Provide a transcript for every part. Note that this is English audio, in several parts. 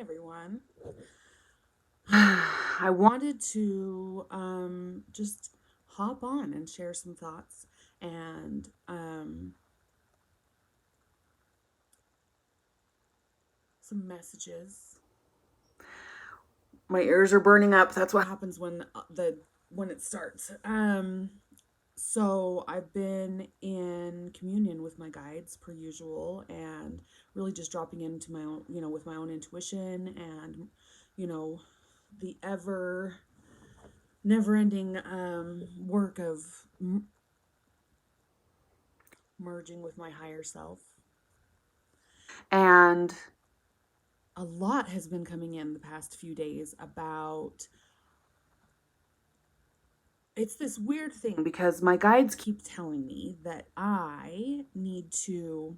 everyone. I wanted to just hop on and share some thoughts and some messages. My ears are burning up. That's what happens when it starts. So I've been in communion with my guides per usual, and really just dropping into my own, with my own intuition and, you know, the ever never ending work of merging with my higher self. And a lot has been coming in the past few days about it's this weird thing because my guides keep telling me that I need to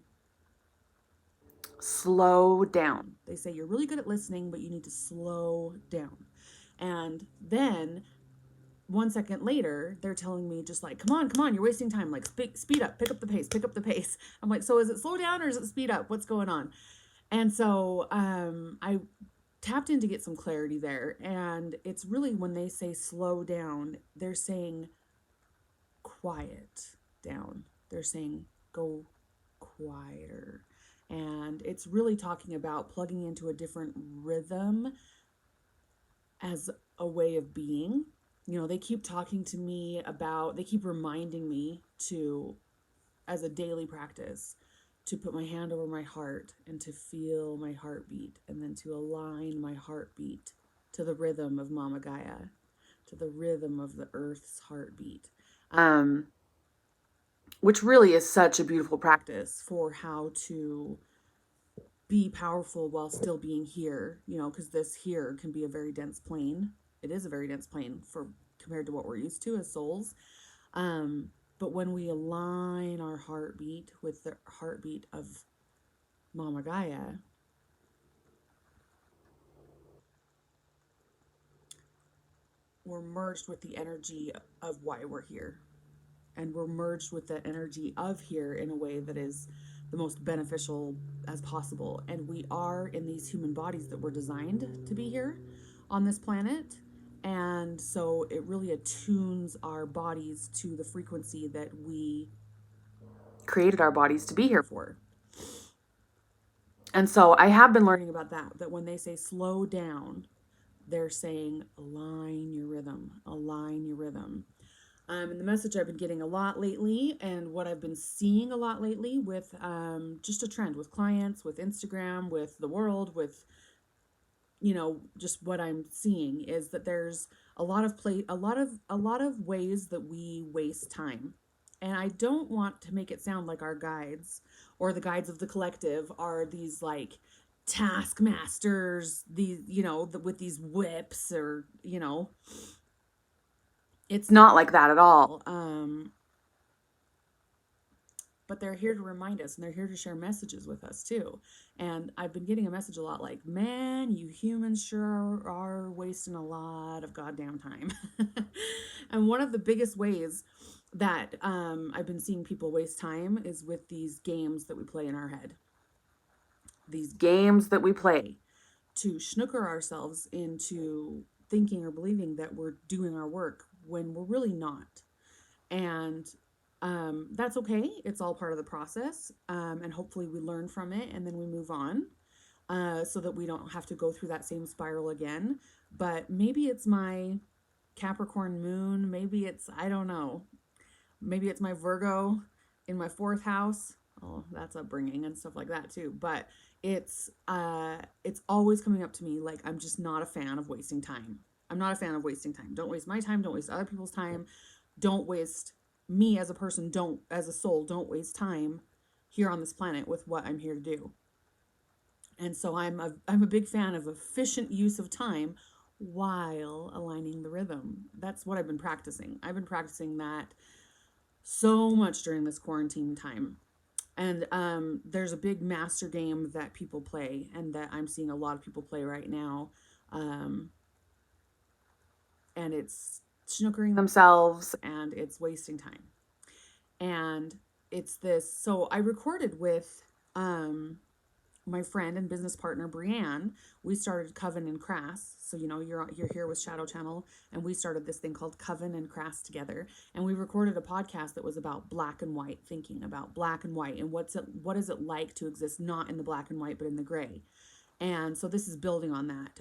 slow down. They say you're really good at listening, but you need to slow down. And then 1 second later, they're telling me just like, come on, you're wasting time. Like, speed up, pick up the pace, pick up the pace. I'm like, so is it slow down or is it speed up? What's going on? And so I tapped in to get some clarity there. And it's really when they say slow down, they're saying quiet down. They're saying go quieter. And it's really talking about plugging into a different rhythm as a way of being. They keep talking to me about, they keep reminding me to, as a daily practice, to put my hand over my heart and to feel my heartbeat, and then to align my heartbeat to the rhythm of Mama Gaia, to the rhythm of the earth's heartbeat. Which really is such a beautiful practice for how to be powerful while still being here, because this here can be a very dense plane. It is a very dense plane compared to what we're used to as souls. But when we align our heartbeat with the heartbeat of Mama Gaia, we're merged with the energy of why we're here. And we're merged with the energy of here in a way that is the most beneficial as possible. And we are in these human bodies that were designed to be here on this planet. And so it really attunes our bodies to the frequency that we created our bodies to be here for. And so I have been learning about that when they say slow down, they're saying align your rhythm, align your rhythm. And the message I've been getting a lot lately, and what I've been seeing a lot lately with just a trend with clients, with Instagram, with the world, with just what I'm seeing is that there's a lot of ways that we waste time. And I don't want to make it sound like our guides or the guides of the collective are these like taskmasters, these with these whips, or it's not like that at all. But they're here to remind us, and they're here to share messages with us too. And I've been getting a message a lot like, man, you humans sure are wasting a lot of goddamn time. And one of the biggest ways that I've been seeing people waste time is with these games that we play in our head. These games that we play to snooker ourselves into thinking or believing that we're doing our work when we're really not. And that's okay. It's all part of the process. And hopefully we learn from it and then we move on so that we don't have to go through that same spiral again. But maybe it's my Capricorn moon. Maybe it's, I don't know. Maybe it's my Virgo in my fourth house. Oh, that's upbringing and stuff like that too. But it's always coming up to me like I'm just not a fan of wasting time. I'm not a fan of wasting time. Don't waste my time. Don't waste other people's time. Don't waste me as a person. As a soul, don't waste time here on this planet with what I'm here to do. And so I'm a big fan of efficient use of time while aligning the rhythm. That's what I've been practicing. I've been practicing that so much during this quarantine time. And there's a big master game that people play, and that I'm seeing a lot of people play right now. And it's snookering themselves, and it's wasting time. And it's this. So I recorded with my friend and business partner Brianne, we started Coven and Crass. So you're here with Shadow Channel, and we started this thing called Coven and Crass together. And we recorded a podcast that was about black and white thinking, about black and white, and what is it like to exist not in the black and white but in the gray. And so this is building on that.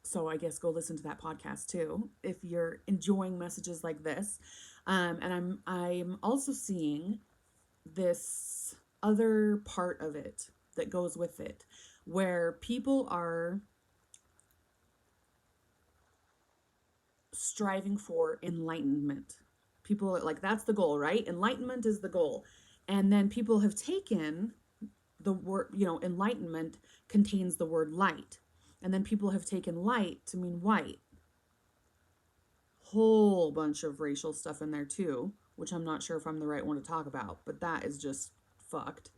So I guess go listen to that podcast too if you're enjoying messages like this. And I'm also seeing this other part of it that goes with it, where people are striving for enlightenment. People are like, that's the goal, right? Enlightenment is the goal. And then people have taken the word, enlightenment contains the word light. And then people have taken light to mean white. Whole bunch of racial stuff in there too, which I'm not sure if I'm the right one to talk about, but that is just fucked.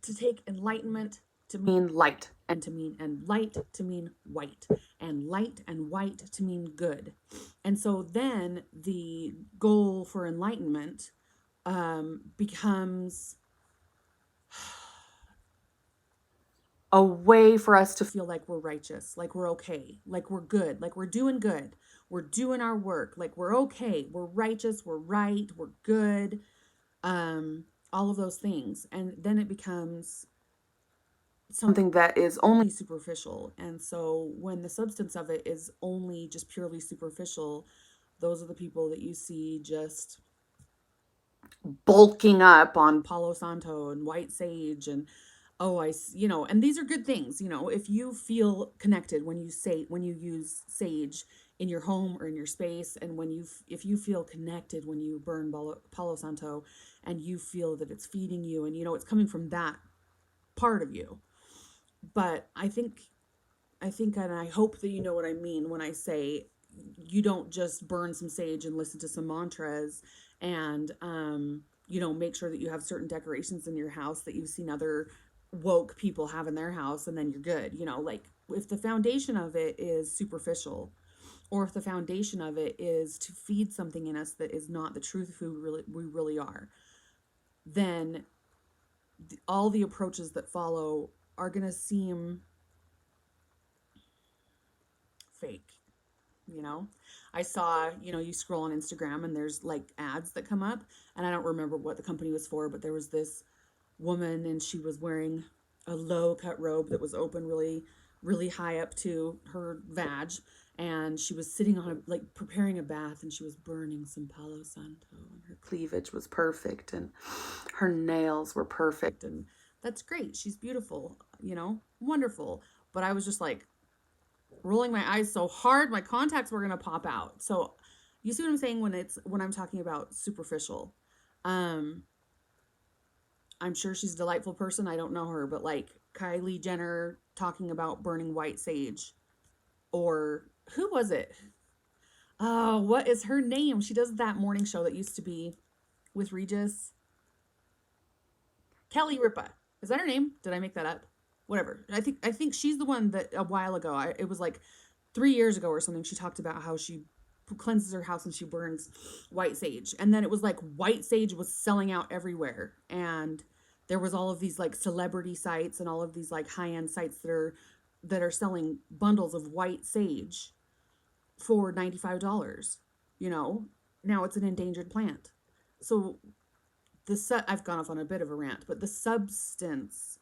To take enlightenment to mean light, and light to mean white, and light and white to mean good. And so then the goal for enlightenment becomes a way for us to feel like we're righteous, like we're okay, like we're good, like we're doing our work, like we're okay, we're righteous, we're right, we're good, all of those things. And then it becomes something that is only superficial. And so when the substance of it is only just purely superficial, those are the people that you see just bulking up on Palo Santo and white sage and and these are good things. If you feel connected when you use sage in your home or in your space, and if you feel connected when you burn Palo Santo, and you feel that it's feeding you, and it's coming from that part of you. But I think, and I hope that you know what I mean when I say you don't just burn some sage and listen to some mantras and, make sure that you have certain decorations in your house that you've seen other woke people have in their house, and then you're good. Like, if the foundation of it is superficial, or if the foundation of it is to feed something in us that is not the truth of who we really are, then all the approaches that follow are going to seem fake. I saw, you scroll on Instagram and there's like ads that come up, and I don't remember what the company was for, but there was this woman and she was wearing a low cut robe that was open really, really high up to her vag, and she was sitting on preparing a bath, and she was burning some Palo Santo, and her cleavage was perfect and her nails were perfect, and that's great. She's beautiful, wonderful. But I was just like, rolling my eyes so hard my contacts were going to pop out. So you see what I'm saying when I'm talking about superficial. I'm sure she's a delightful person. I don't know her, but like Kylie Jenner talking about burning white sage, or who was it? Oh, what is her name? She does that morning show that used to be with Regis. Kelly Ripa. Is that her name? Did I make that up? Whatever. I think she's the one that a while ago, it was like 3 years ago or something, she talked about how she cleanses her house and she burns white sage. And then it was like white sage was selling out everywhere. And there was all of these like celebrity sites and all of these like high-end sites that are selling bundles of white sage for $95. Now it's an endangered plant. So I've gone off on a bit of a rant, but the substance,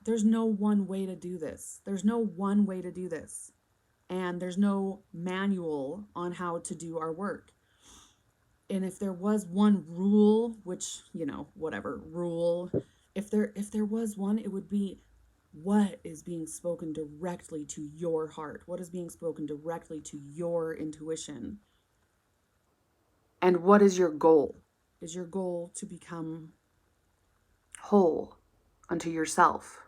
there's no one way to do this. There's no one way to do this. And there's no manual on how to do our work. And if there was one rule, which, whatever rule, if there was one, it would be what is being spoken directly to your heart? What is being spoken directly to your intuition? And what is your goal? Is your goal to become whole unto yourself?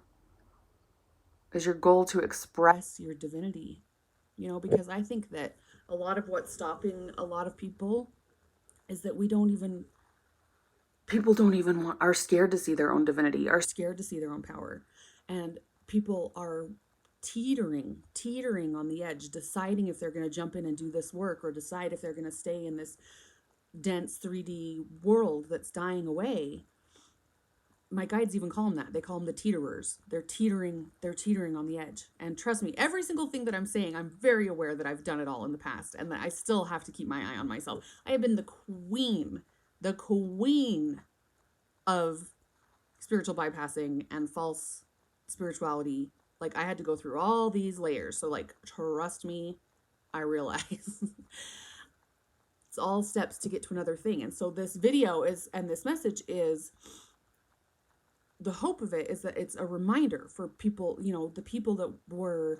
Is your goal to express your divinity? Because I think that a lot of what's stopping a lot of people is that people don't even are scared to see their own divinity, are scared to see their own power. And people are teetering on the edge, deciding if they're going to jump in and do this work, or decide if they're going to stay in this dense 3D world that's dying away. My guides even call them that. They call them the teeterers. They're teetering on the edge. And trust me, every single thing that I'm saying, I'm very aware that I've done it all in the past and that I still have to keep my eye on myself. I have been the queen of spiritual bypassing and false spirituality. Like, I had to go through all these layers. So, like, trust me, I realize it's all steps to get to another thing. And so this video is, and this message is, the hope of it is that it's a reminder for people, you know, the people that were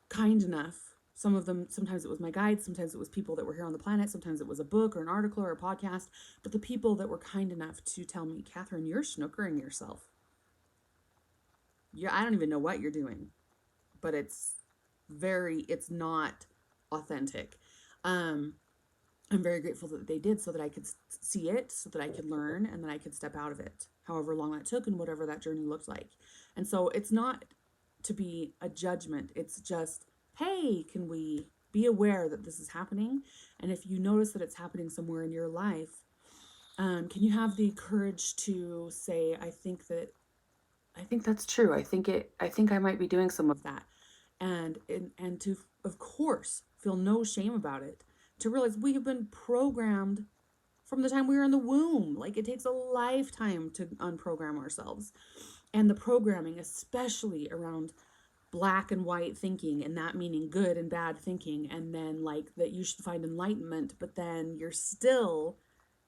kind enough. Some of them, sometimes it was my guides, sometimes it was people that were here on the planet, sometimes it was a book or an article or a podcast, but the people that were kind enough to tell me, Catherine, you're snookering yourself. I don't even know what you're doing, but it's not authentic. I'm very grateful that they did, so that I could see it, so that I could learn, and that I could step out of it, however long that took and whatever that journey looked like. And so it's not to be a judgment. It's just, hey, can we be aware that this is happening? And if you notice that it's happening somewhere in your life, can you have the courage to say, I think that's true. I think I might be doing some of that. And to, of course, feel no shame about it. To realize we have been programmed from the time we were in the womb. Like, it takes a lifetime to unprogram ourselves. And the programming, especially around black and white thinking, and that meaning good and bad thinking, and then like that you should find enlightenment, but then you're still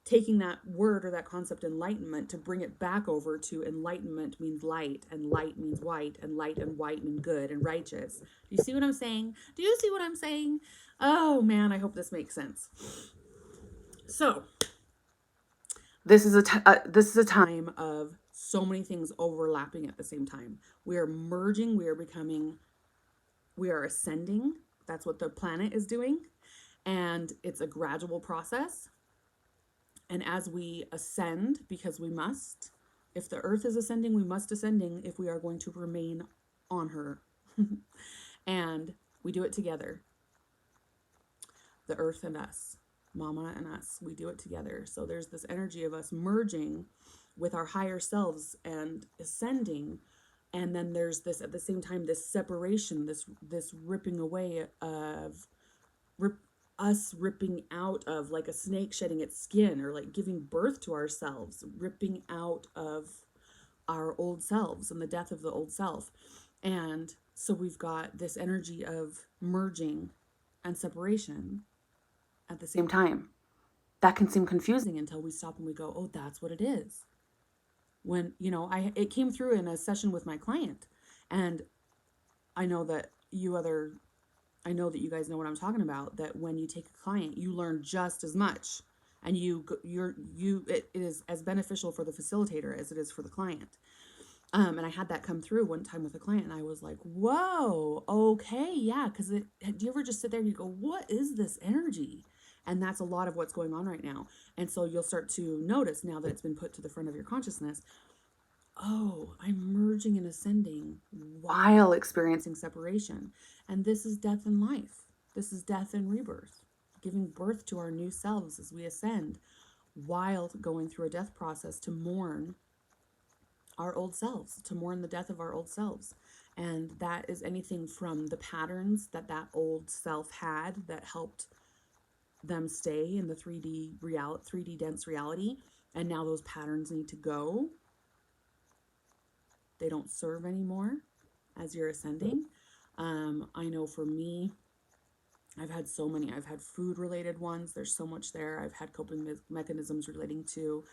taking that word or that concept enlightenment to bring it back over to enlightenment means light, and light means white, and light and white mean good and righteous. Do you see what I'm saying? Do you see what I'm saying? Oh man, I hope this makes sense. So this is a time of so many things overlapping at the same time. We are merging, we are becoming, we are ascending. That's what the planet is doing. And it's a gradual process. And as we ascend, because we must, if the earth is ascending, we must ascending if we are going to remain on her. And we do it together. The earth and us, mama and us, we do it together. So there's this energy of us merging with our higher selves and ascending. And then there's this, at the same time, this separation, this ripping away of, us ripping out of, like a snake shedding its skin, or like giving birth to ourselves, ripping out of our old selves and the death of the old self. And so we've got this energy of merging and separation at the same time. That can seem confusing until we stop and we go, oh, that's what it is. When, you know, it came through in a session with my client, and I know that you guys know what I'm talking about, that when you take a client, you learn just as much, and it is as beneficial for the facilitator as it is for the client. And I had that come through one time with a client, and I was like, whoa, okay, yeah, because do you ever just sit there and you go, what is this energy? And that's a lot of what's going on right now. And so you'll start to notice, now that it's been put to the front of your consciousness, oh, I'm merging and ascending while experiencing separation. And this is death and life. This is death and rebirth, giving birth to our new selves as we ascend, while going through a death process to mourn our old selves, to mourn the death of our old selves. And that is anything from the patterns that old self had that helped them stay in the 3D dense reality. And now those patterns need to go. They don't serve anymore as you're ascending. I know for me, I've had so many. I've had food related ones. There's so much there. I've had coping mechanisms relating to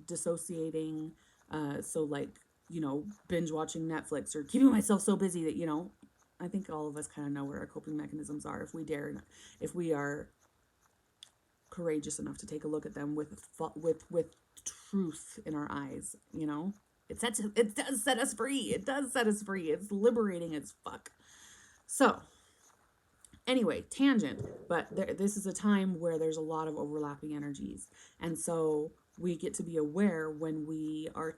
dissociating. So like, you know, binge watching Netflix, or keeping myself so busy that, you know, I think all of us kind of know where our coping mechanisms are, if we are courageous enough to take a look at them with truth in our eyes, you know. It does set us free. It does set us free. It's liberating as fuck. So, anyway, tangent. But this is a time where there's a lot of overlapping energies. And so we get to be aware when we are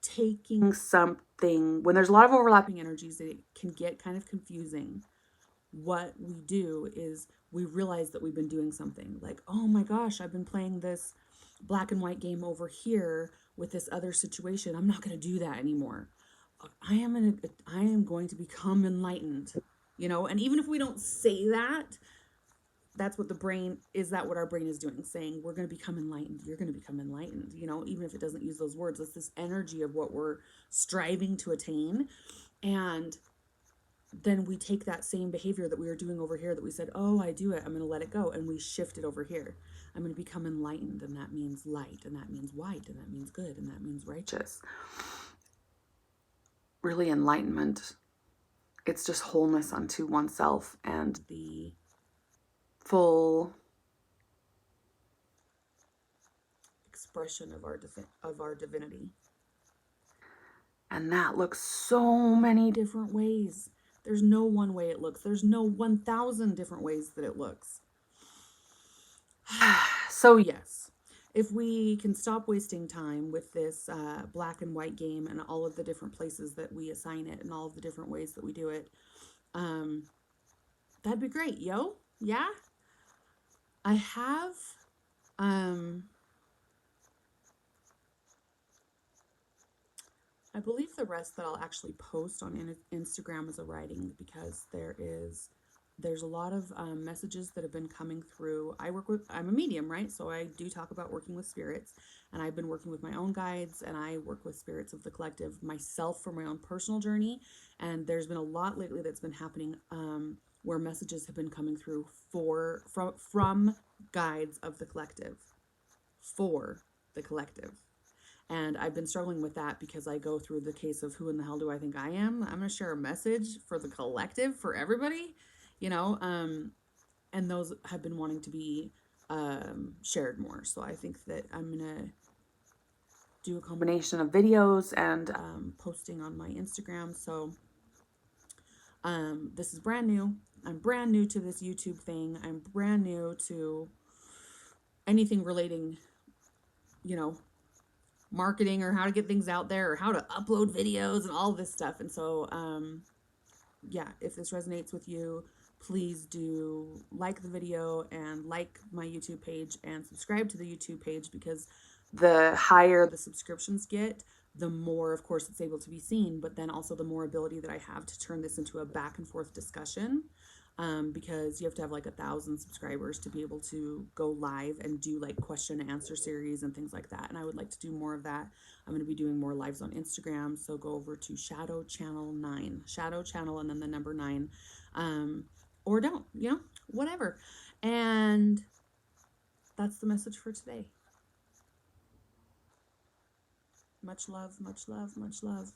taking something, when there's a lot of overlapping energies, it can get kind of confusing what we do is we realize that we've been doing something like, oh my gosh, I've been playing this black and white game over here with this other situation. I'm not going to do that anymore. I am going to become enlightened, you know. And even if we don't say that, that's what the brain is. That what our brain is doing, saying we're going to become enlightened. You're going to become enlightened, you know. Even if it doesn't use those words, it's this energy of what we're striving to attain. And then we take that same behavior that we were doing over here that we said, oh, I do it, I'm going to let it go, and we shift it over here. I'm going to become enlightened, and that means light, and that means white, and that means good, and that means righteous. Really, enlightenment, it's just wholeness unto oneself and the full expression of our divinity. And that looks so many different ways. There's no one way it looks. There's no 1,000 different ways that it looks. So yes, if we can stop wasting time with this black and white game and all of the different places that we assign it and all of the different ways that we do it, that'd be great, yo. Yeah. I have, I believe the rest that I'll actually post on Instagram as a writing, because there's a lot of messages that have been coming through. I'm a medium, right? So I do talk about working with spirits, and I've been working with my own guides, and I work with spirits of the collective myself for my own personal journey. And there's been a lot lately that's been happening where messages have been coming through from guides of the collective for the collective. And I've been struggling with that because I go through the case of who in the hell do I think I am? I'm going to share a message for the collective, for everybody, you know, and those have been wanting to be shared more. So I think that I'm going to do a combination of videos and posting on my Instagram. So this is brand new. I'm brand new to this YouTube thing. I'm brand new to anything relating, you know, marketing or how to get things out there or how to upload videos and all this stuff. And so, yeah, if this resonates with you, please do like the video and like my YouTube page and subscribe to the YouTube page, because the higher the subscriptions get, the more, of course, it's able to be seen, but then also the more ability that I have to turn this into a back and forth discussion. Because you have to have like 1,000 subscribers to be able to go live and do like question and answer series and things like that. And I would like to do more of that. I'm going to be doing more lives on Instagram. So go over to Shadow Channel 9, Shadow Channel, and then the number 9. Or don't, you know, whatever. And that's the message for today. Much love, much love, much love.